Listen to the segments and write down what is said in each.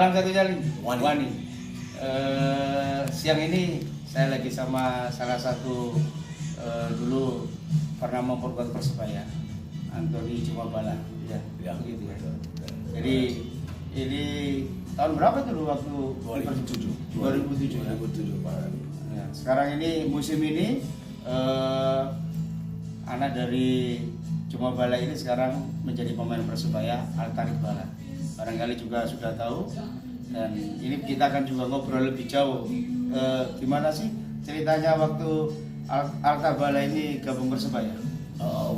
Salam satu Jali, Wani. Wani. Siang ini saya lagi sama salah satu dulu pernah memperkuat Persebaya, Antoni Cumabala, ya, Ya, begitu ya. betul. Jadi ini tahun berapa tuh waktu 2007. 2007. 2007 Pak. Ya, sekarang ini musim ini anak dari Cumabala ini sekarang menjadi pemain Persebaya, Altarik Bala. Barangkali juga sudah tahu, dan ini kita akan juga ngobrol lebih jauh. Gimana sih ceritanya waktu Altarik Bala ini gabung Persebaya?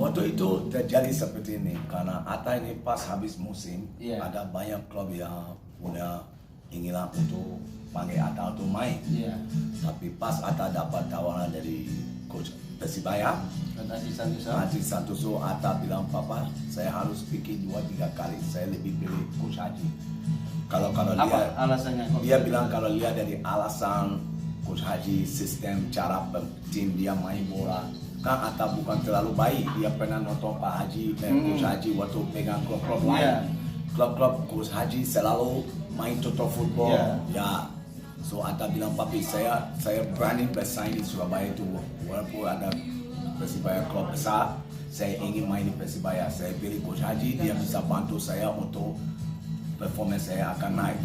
Waktu itu terjadi seperti ini karena Atta ini pas habis musim, Iya. ada banyak klub yang punya keinginan untuk panggil Atta untuk main. Iya. Tapi pas Atta dapat tawaran dari coach Persibaya, Haji Santoso, Atta bilang, "Papa, saya harus pikir 2-3 kali. Saya lebih pilih coach Haji." Kalau Apa lihat, alasannya? dia bilang kalau lihat dari alasan coach Haji, sistem cara tim dia main bola, kan Atta bukan terlalu baik. Dia pernah nonton Pak Haji dan coach Haji waktu pegang klub-klub lain. Iya. Klub-klub coach Haji selalu main total football. Iya. Ya. So Atta bilang, "Papi, saya berani bersaing di Surabaya itu walaupun ada Persibaya klub besar. Saya ingin main di Persibaya. Saya pilih coach Haji, dia bisa bantu saya untuk performance saya akan naik.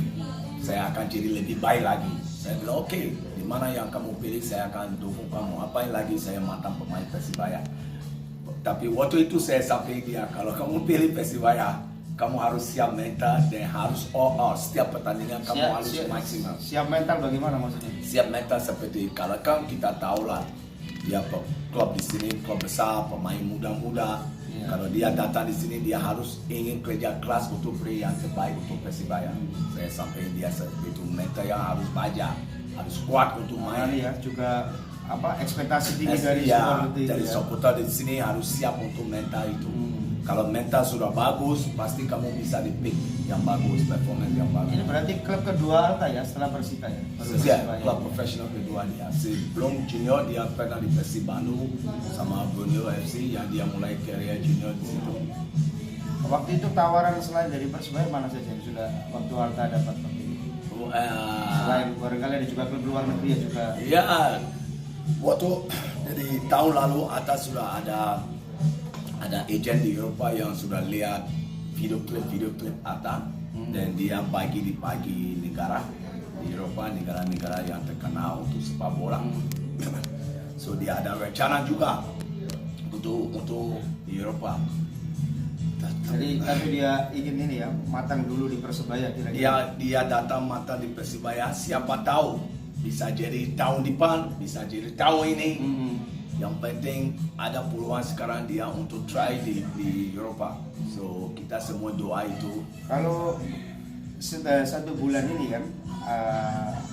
Saya akan jadi lebih baik lagi." Saya bilang, "Oke, di mana yang kamu pilih, saya akan dukung kamu. Apain lagi saya mantan pemain Persibaya." Tapi waktu itu saya sampai dia, kalau kamu pilih Persibaya, kamu harus siap mental dan harus all out. Setiap pertandingan kamu harus maksimal. Siap mental bagaimana maksudnya? Siap mental seperti kalau kan kita tahu lah, dia klub di sini klub besar, pemain muda-muda. Iya. Kalau dia datang di sini, dia harus ingin kerja keras untuk beri yang terbaik untuk Persibaya. Saya sampaikan dia seperti itu, mental yang harus baja, harus kuat untuk main. Ya juga ekspektasi tinggi dari Ya, supporter itu dari ya. supporter di sini harus siap untuk mental itu. Kalau mental sudah bagus, pasti kamu bisa di-pick yang bagus, performance yang bagus. Ini berarti klub kedua Alta ya setelah Persita ya? Baru Ya, Persibaya. klub profesional kedua dia. Sebelum junior dia pernah di Persib Bandung sama Borneo FC yang dia mulai karier junior di situ. Waktu itu tawaran selain dari Persebaya mana saja yang sudah waktu Alta dapat waktu itu? Selain barangkali ada juga klub luar negeri ya juga. Ya, waktu dari tahun lalu atas sudah ada agen di Eropa yang sudah lihat video klip Atta dan dia bagi negara di Eropa, negara-negara yang terkenal untuk sepak bola. So dia ada rencana juga untuk di Eropa. Jadi tapi dia ingin ini ya matang dulu di Persebaya kira-kira. Dia datang matang di Persibaya, siapa tahu bisa jadi tahun depan, bisa jadi tahun ini. Yang penting ada peluang sekarang dia untuk try di Eropa. So kita semua doa itu. Kalau sudah 1 bulan ini kan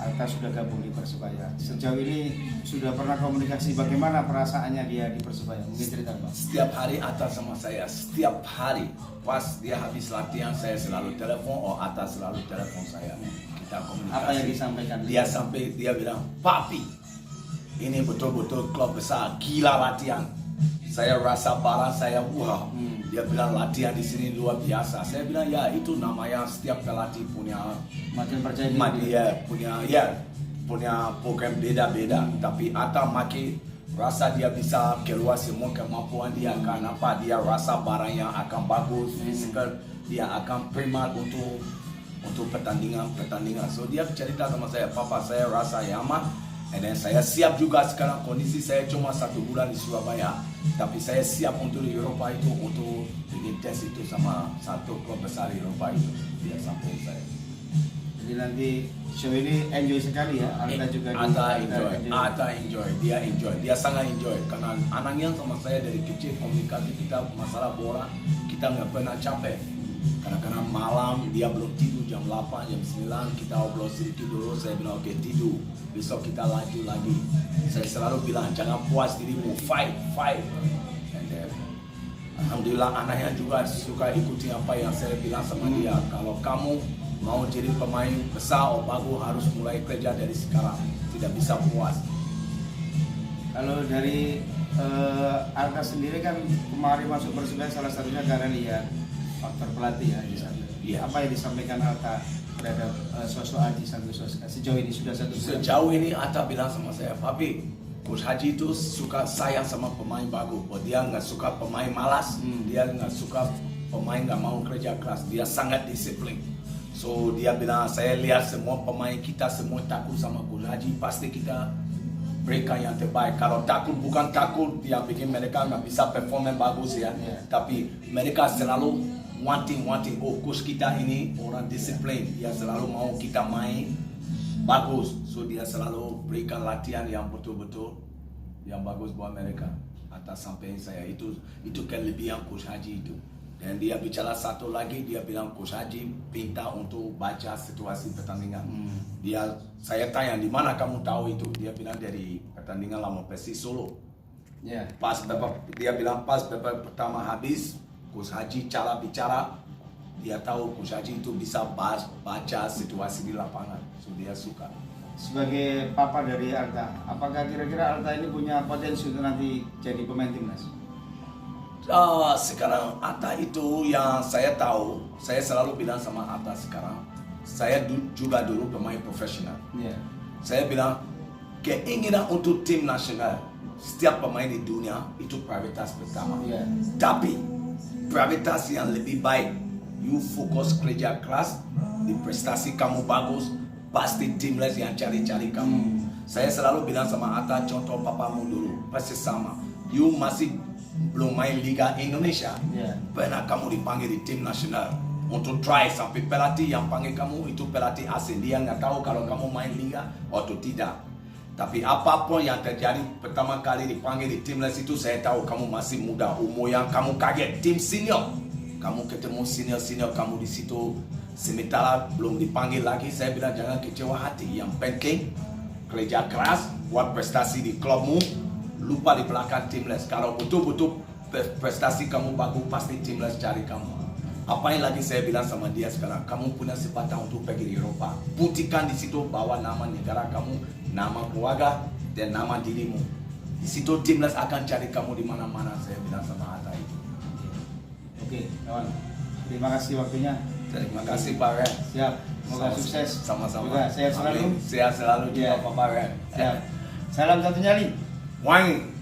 Alta sudah gabung di Persebaya. Sejauh ini sudah pernah komunikasi bagaimana perasaannya dia di Persebaya? Mungkin cerita Bang. Setiap hari Atta sama saya, setiap hari pas dia habis latihan saya selalu telepon, Atta selalu telepon saya. Kita komunikasi. Apa yang disampaikan? Dia bilang, "Papi, ini betul-betul klub besar, gila latihan. Saya rasa barang saya wah." Dia bilang latihan di sini luar biasa. Saya bilang ya itu namanya setiap pelatih punya Makin percaya diri. dia punya program beda-beda. Tapi Atta makin rasa dia bisa keluar semua kemampuan dia. Kenapa? Dia rasa barang yang akan bagus, physical dia akan prima untuk pertandingan. So dia cerita sama saya, "Papa, saya rasa nyaman. Dan saya siap juga sekarang, kondisi saya cuma 1 bulan di Surabaya. Tapi saya siap untuk di Eropa itu, untuk bikin tes itu sama satu klub besar di Eropa itu." Dia sampai saya. Jadi nanti show ini enjoy sekali ya. Alta juga Atta enjoy, dia sangat enjoy. Karena anaknya sama saya dari kecil komunikasi kita masalah bola, kita nggak pernah capek. Kadang-kadang malam dia belum tidur jam 8, jam 9 kita obrol sedikit dulu. Saya bilang oke, tidur, besok kita lanjut lagi. Saya selalu bilang jangan puas dirimu, fight. And then, alhamdulillah anaknya juga suka ikuti apa yang saya bilang sama dia. Kalau kamu mau jadi pemain besar atau bagus harus mulai kerja dari sekarang, tidak bisa puas. Kalau dari Alta sendiri kan kemarin masuk Persebaya salah satunya karena lihat faktor pelatih ya di sana. Iya. Apa yang disampaikan Alta terhadap sosok Haji Santoso sejauh ini sudah 1 bulan? Sejauh ini Atta bilang sama saya, Papi, Coach Haji itu suka sayang sama pemain bagus. Dia nggak suka pemain malas, dia nggak suka pemain nggak mau kerja keras. Dia sangat disiplin. So dia bilang, saya lihat semua pemain kita semua takut sama Coach Haji, pasti kita berikan yang terbaik. Kalau takut bukan takut yang bikin mereka nggak bisa perform yang bagus ya, tapi mereka selalu wanting, oh coach kita ini orang disiplin, dia selalu mau kita main bagus, so dia selalu berikan latihan yang betul-betul yang bagus buat mereka. Atas sampai saya itu kelebihan Coach Haji itu. Dan dia bicara satu lagi, dia bilang Coach Haji minta untuk baca situasi pertandingan. Saya tanya di mana kamu tahu itu? Dia bilang dari pertandingan lawan Persis Solo. Dia bilang pas babak pertama habis, Coach Haji cara bicara, dia tahu Coach Haji itu bisa baca situasi di lapangan, so dia suka. Sebagai papa dari Arta, apakah kira-kira Arta ini punya potensi untuk nanti jadi pemain timnas? Sekarang Arta itu yang saya tahu, saya selalu bilang sama Arta sekarang, saya juga dulu pemain profesional. Saya bilang keinginan untuk tim nasional setiap pemain di dunia itu prioritas pertama. Tapi prioritas yang lebih baik, you fokus kerja keras, di prestasi kamu bagus, pasti timnas yang cari-cari kamu. Saya selalu bilang sama Atta, contoh papamu dulu, pasti sama. You masih belum main Liga Indonesia, pernah kamu dipanggil di tim nasional untuk try, sampai pelatih yang panggil kamu itu pelatih asing. Dia nggak tahu kalau kamu main Liga atau tidak. Tapi apapun yang terjadi, pertama kali dipanggil di timnas itu saya tahu kamu masih muda, umur yang kamu kaget tim senior. Kamu ketemu senior kamu di situ, sementara belum dipanggil lagi. Saya bilang jangan kecewa hati, yang penting kerja keras, buat prestasi di klubmu, lupa di belakang timnas. Kalau betul-betul prestasi kamu bagus, pasti timnas cari kamu. Apa yang lagi saya bilang sama dia sekarang, kamu punya kesempatan untuk pergi di Eropa, buktikan di situ bahwa nama negara kamu, nama keluarga, dan nama dirimu. Di situ timnas akan cari kamu di mana-mana. Saya bilang sama Atta itu. Oke, kawan. Terima kasih waktunya. Terima kasih Pak Ren. Siap. Semoga sukses. Sama-sama. Juga sehat selalu. Sehat selalu juga Pak Ren. Siap. Salam satu nyali. Wangi.